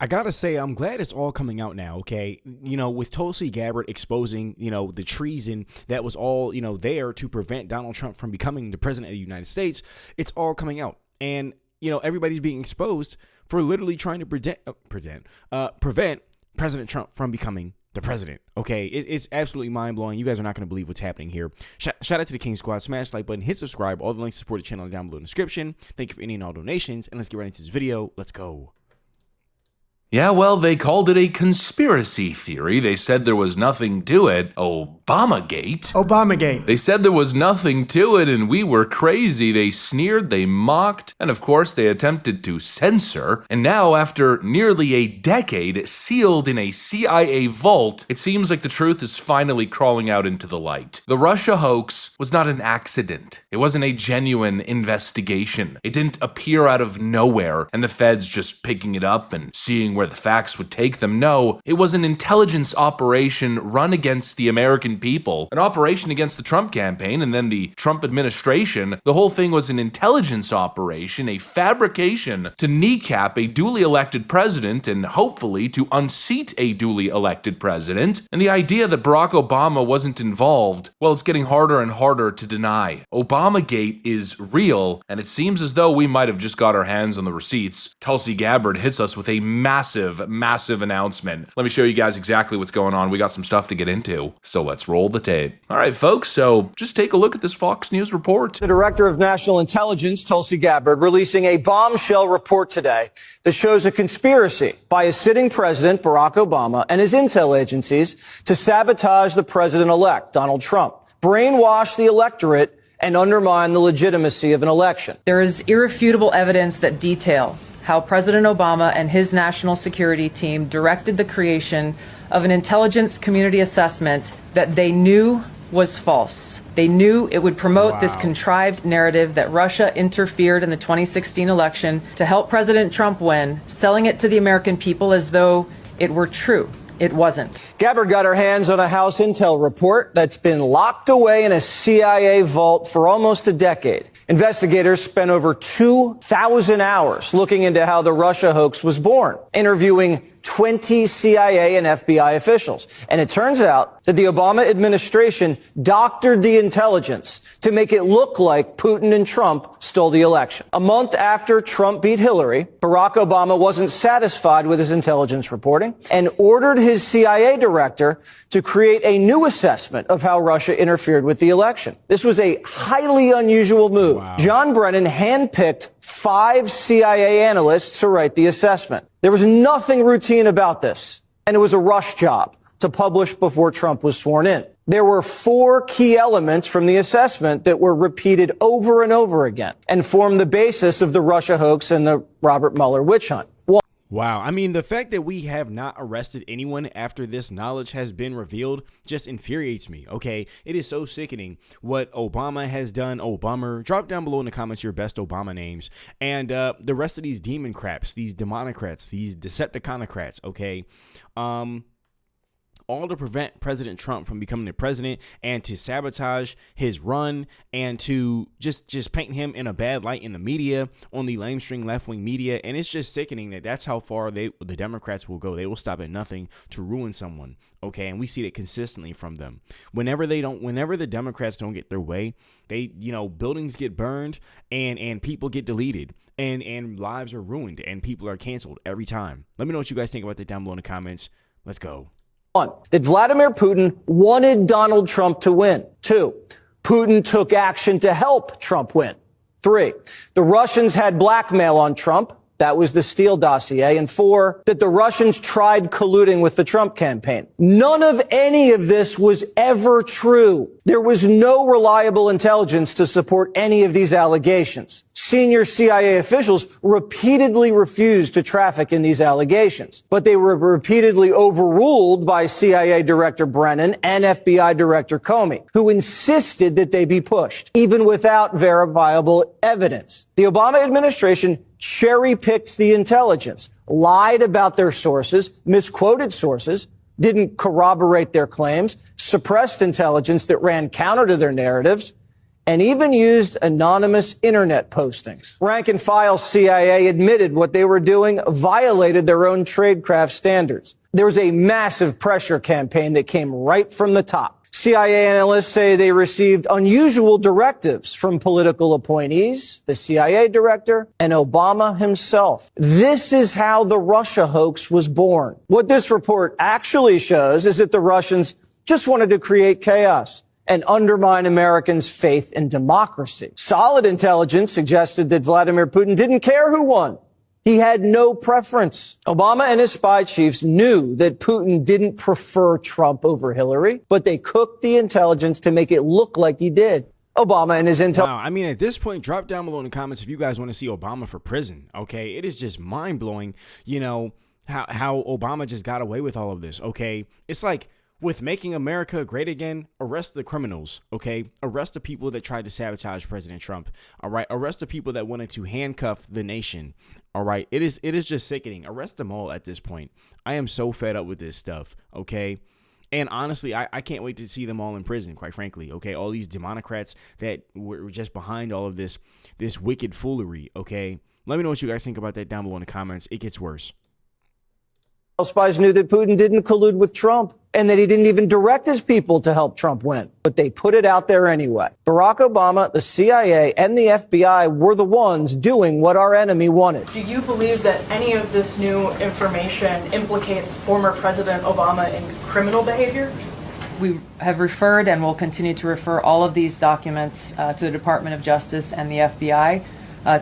I gotta say, I'm glad it's all coming out now, okay? You know, with Tulsi Gabbard exposing, the treason that was all, there to prevent Donald Trump from becoming the president of the United States, it's all coming out. And, everybody's being exposed for literally trying to prevent President Trump from becoming the president. Okay, it's absolutely mind-blowing. You guys are not going to believe what's happening here. Shout out to the King Squad. Smash the like button, hit subscribe. All the links to support the channel are down below in the description. Thank you for any and all donations, and let's get right into this video. Let's go. Yeah, well, they called it a conspiracy theory. They said there was nothing to it. Obamagate. They said there was nothing to it and we were crazy. They sneered, they mocked, and of course they attempted to censor. And now, after nearly a decade sealed in a CIA vault, it seems like the truth is finally crawling out into the light. The Russia hoax was not an accident. It wasn't a genuine investigation. It didn't appear out of nowhere and the feds just picking it up and seeing where the facts would take them. No, it was an intelligence operation run against the American people, an operation against the Trump campaign and then the Trump administration. The whole thing was an intelligence operation, a fabrication to kneecap a duly elected president and hopefully to unseat a duly elected president. And the idea that Barack Obama wasn't involved, well, it's getting harder and harder to deny. Obamagate is real, and it seems as though we might have just got our hands on the receipts. Tulsi Gabbard hits us with a massive announcement. Let me show you guys exactly what's going on. We got some stuff to get into, so let's roll the tape. All right, folks, so just take a look at this Fox News report. The Director of National Intelligence, Tulsi Gabbard, releasing a bombshell report today that shows a conspiracy by a sitting president, Barack Obama, and his intel agencies to sabotage the president-elect, Donald Trump, brainwash the electorate, and undermine the legitimacy of an election. There is irrefutable evidence that detail how President Obama and his national security team directed the creation of an intelligence community assessment that they knew was false. They knew it would promote this contrived narrative that Russia interfered in the 2016 election to help President Trump win, selling it to the American people as though it were true. It wasn't. Gabbard got her hands on a House intel report that's been locked away in a CIA vault for almost a decade. Investigators spent over 2,000 hours looking into how the Russia hoax was born, interviewing 20 CIA and FBI officials. And it turns out that the Obama administration doctored the intelligence to make it look like Putin and Trump stole the election. A month after Trump beat Hillary, Barack Obama wasn't satisfied with his intelligence reporting and ordered his CIA director to create a new assessment of how Russia interfered with the election. This was a highly unusual move. Wow. John Brennan handpicked 5 CIA analysts to write the assessment. There was nothing routine about this, and it was a rush job to publish before Trump was sworn in. There were 4 key elements from the assessment that were repeated over and over again and formed the basis of the Russia hoax and the Robert Mueller witch hunt. Wow. I mean, the fact that we have not arrested anyone after this knowledge has been revealed just infuriates me. Okay. It is so sickening what Obama has done. Obama, drop down below in the comments your best Obama names and the rest of these demon craps, these demonocrats, these Decepticonocrats. Okay. All to prevent President Trump from becoming the president and to sabotage his run and to just paint him in a bad light in the media, on the lamestream left-wing media. And it's just sickening that that's how far the Democrats will go. They will stop at nothing to ruin someone. Okay. And we see that consistently from them. Whenever the Democrats don't get their way, they, buildings get burned and people get deleted and lives are ruined and people are canceled every time. Let me know what you guys think about that down below in the comments. Let's go. 1, that Vladimir Putin wanted Donald Trump to win. 2, Putin took action to help Trump win. 3, the Russians had blackmail on Trump. That was the Steele dossier. And 4, that the Russians tried colluding with the Trump campaign. None of any of this was ever true. There was no reliable intelligence to support any of these allegations. Senior CIA officials repeatedly refused to traffic in these allegations, but they were repeatedly overruled by CIA Director Brennan and FBI Director Comey, who insisted that they be pushed, even without verifiable evidence. The Obama administration cherry-picked the intelligence, lied about their sources, misquoted sources, didn't corroborate their claims, suppressed intelligence that ran counter to their narratives, and even used anonymous internet postings. Rank and file CIA admitted what they were doing violated their own tradecraft standards. There was a massive pressure campaign that came right from the top. CIA analysts say they received unusual directives from political appointees, the CIA director, and Obama himself. This is how the Russia hoax was born. What this report actually shows is that the Russians just wanted to create chaos and undermine Americans' faith in democracy. Solid intelligence suggested that Vladimir Putin didn't care who won. He had no preference. Obama and his spy chiefs knew that Putin didn't prefer Trump over Hillary, but they cooked the intelligence to make it look like he did. Obama and his intel. Wow, I mean, at this point, drop down below in the comments if you guys want to see Obama for prison. Okay, it is just mind blowing, you know, how Obama just got away with all of this. Okay, it's like, with making America great again, arrest the criminals, okay? Arrest the people that tried to sabotage President Trump, all right? Arrest the people that wanted to handcuff the nation, all right? It is just sickening. Arrest them all at this point. I am so fed up with this stuff, okay? And honestly, I can't wait to see them all in prison, quite frankly, okay? All these demonocrats that were just behind all of this wicked foolery, okay? Let me know what you guys think about that down below in the comments. It gets worse. Spies knew that Putin didn't collude with Trump and that he didn't even direct his people to help Trump win. But they put it out there anyway. Barack Obama, the CIA, and the FBI were the ones doing what our enemy wanted. Do you believe that any of this new information implicates former President Obama in criminal behavior? We have referred and will continue to refer all of these documents to the Department of Justice and the FBI.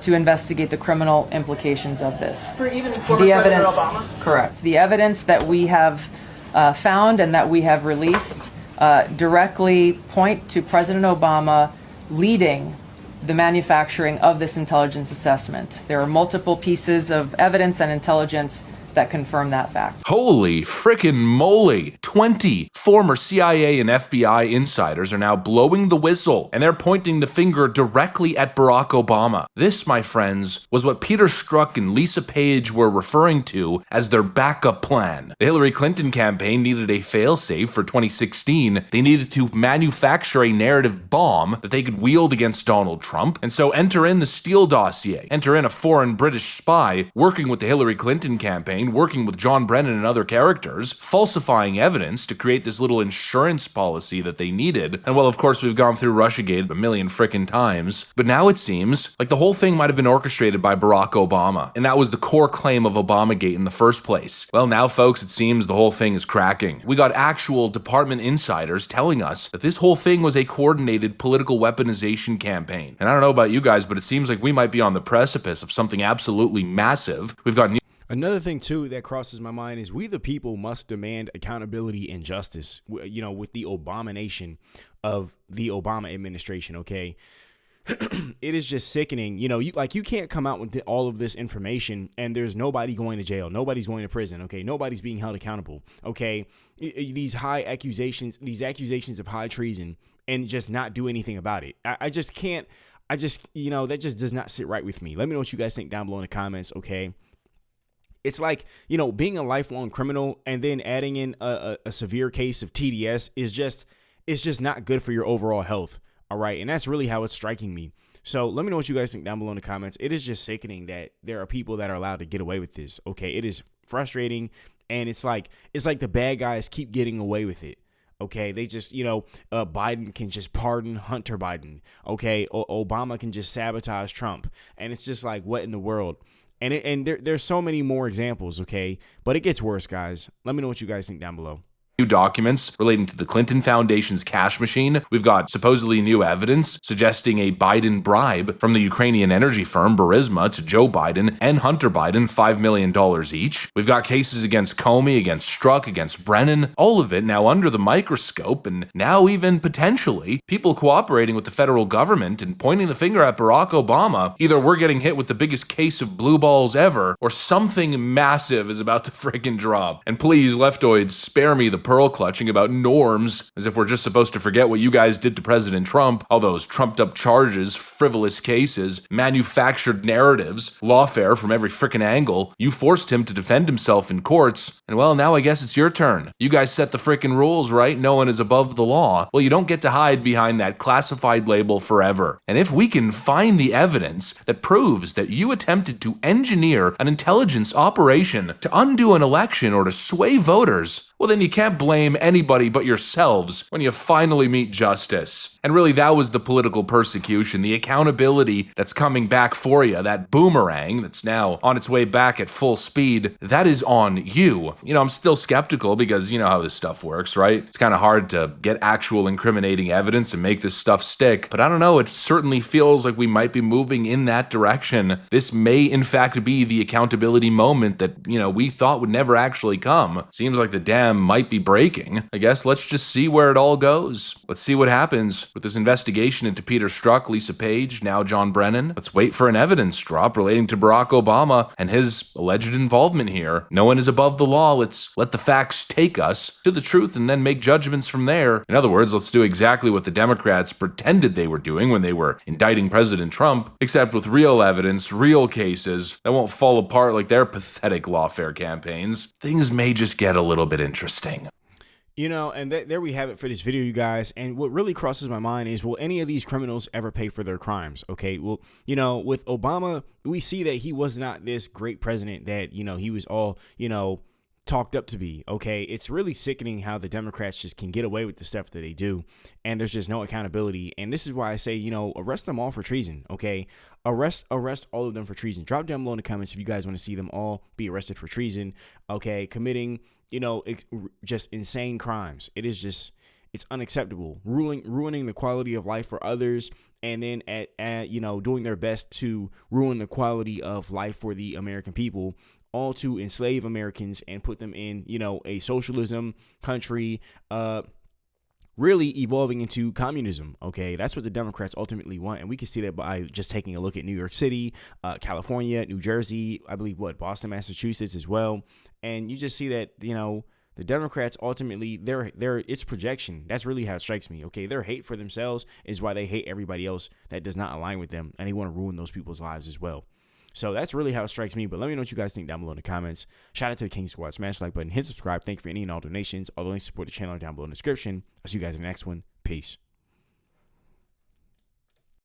To investigate the criminal implications of this. For even former President Obama? Correct. The evidence that we have found and that we have released directly point to President Obama leading the manufacturing of this intelligence assessment. There are multiple pieces of evidence and intelligence that confirm that fact. Holy frickin' moly. 20 former CIA and FBI insiders are now blowing the whistle, and they're pointing the finger directly at Barack Obama. This, my friends, was what Peter Strzok and Lisa Page were referring to as their backup plan. The Hillary Clinton campaign needed a failsafe for 2016. They needed to manufacture a narrative bomb that they could wield against Donald Trump, and so enter in the Steele dossier, enter in a foreign British spy working with the Hillary Clinton campaign, working with John Brennan and other characters, falsifying evidence to create this little insurance policy that they needed. And well, of course, we've gone through Russiagate a million frickin' times, but now it seems like the whole thing might have been orchestrated by Barack Obama, and that was the core claim of Obamagate in the first place. Well, now, folks, it seems the whole thing is cracking. We got actual department insiders telling us that this whole thing was a coordinated political weaponization campaign. And I don't know about you guys, but it seems like we might be on the precipice of something absolutely massive. We've got Another thing, too, that crosses my mind is we the people must demand accountability and justice, you know, with the abomination of the Obama administration, okay? It is just sickening. You know, you can't come out with all of this information and there's nobody going to jail. Nobody's going to prison, okay? Nobody's being held accountable, okay? These accusations of high treason and just not do anything about it. I just can't, you know, that just does not sit right with me. Let me know what you guys think down below in the comments, okay? It's like, you know, being a lifelong criminal and then adding in a severe case of TDS is just not good for your overall health. All right. And that's really how it's striking me. So let me know what you guys think down below in the comments. It is just sickening that there are people that are allowed to get away with this. OK, it is frustrating. And it's like the bad guys keep getting away with it. OK, they just, you know, Biden can just pardon Hunter Biden. OK, Obama can just sabotage Trump. And it's just like, what in the world? And there's so many more examples, okay? But it gets worse, guys. Let me know what you guys think down below. New documents relating to the Clinton Foundation's cash machine. We've got supposedly new evidence suggesting a Biden bribe from the Ukrainian energy firm Burisma to Joe Biden and Hunter Biden, $5 million each. We've got cases against Comey, against Strzok, against Brennan, all of it now under the microscope, and now even potentially people cooperating with the federal government and pointing the finger at Barack Obama. Either we're getting hit with the biggest case of blue balls ever, or something massive is about to friggin' drop. And please, leftoids, spare me the pearl clutching about norms, as if we're just supposed to forget what you guys did to President Trump, all those trumped up charges, frivolous cases, manufactured narratives, lawfare from every frickin' angle. You forced him to defend himself in courts, and well, now I guess it's your turn. You guys set the frickin' rules, right? No one is above the law. Well, you don't get to hide behind that classified label forever. And if we can find the evidence that proves that you attempted to engineer an intelligence operation to undo an election or to sway voters, well, then you can't blame anybody but yourselves when you finally meet justice. And really, that was the political persecution, the accountability that's coming back for you, that boomerang that's now on its way back at full speed, that is on you. You know, I'm still skeptical because you know how this stuff works, right? It's kind of hard to get actual incriminating evidence and make this stuff stick, but I don't know, it certainly feels like we might be moving in that direction. This may, in fact, be the accountability moment that, you know, we thought would never actually come. Seems like the dam might be breaking. I guess let's just see where it all goes. Let's see what happens with this investigation into Peter Strzok, Lisa Page, now John Brennan. Let's wait for an evidence drop relating to Barack Obama and his alleged involvement here. No one is above the law. Let's let the facts take us to the truth and then make judgments from there. In other words, let's do exactly what the Democrats pretended they were doing when they were indicting President Trump, except with real evidence, real cases that won't fall apart like their pathetic lawfare campaigns. Things may just get a little bit interesting. You know, and there we have it for this video, you guys. And what really crosses my mind is, will any of these criminals ever pay for their crimes? Okay, well, you know, with Obama, we see that he was not this great president that, you know, he was all, you know, talked up to be. Okay, it's really sickening how the Democrats just can get away with the stuff that they do, and there's just no accountability. And this is why I say, you know, arrest them all for treason. Okay, arrest all of them for treason. Drop down below in the comments if you guys want to see them all be arrested for treason. Okay, committing, you know, just insane crimes. It is just, it's unacceptable. Ruining the quality of life for others, and then you know, doing their best to ruin the quality of life for the American people, all to enslave Americans and put them in, you know, a socialism country, really evolving into communism. Okay, that's what the Democrats ultimately want, and we can see that by just taking a look at New York City, California, New Jersey, I believe Boston, Massachusetts as well. And you just see that, you know, the Democrats ultimately, they're it's projection. That's really how it strikes me. Okay, their hate for themselves is why they hate everybody else that does not align with them, and they want to ruin those people's lives as well. So that's really how it strikes me. But let me know what you guys think down below in the comments. Shout out to the King Squad. Smash the like button, hit subscribe. Thank you for any and all donations. All the links support the channel down below in the description. I'll see you guys in the next one. Peace.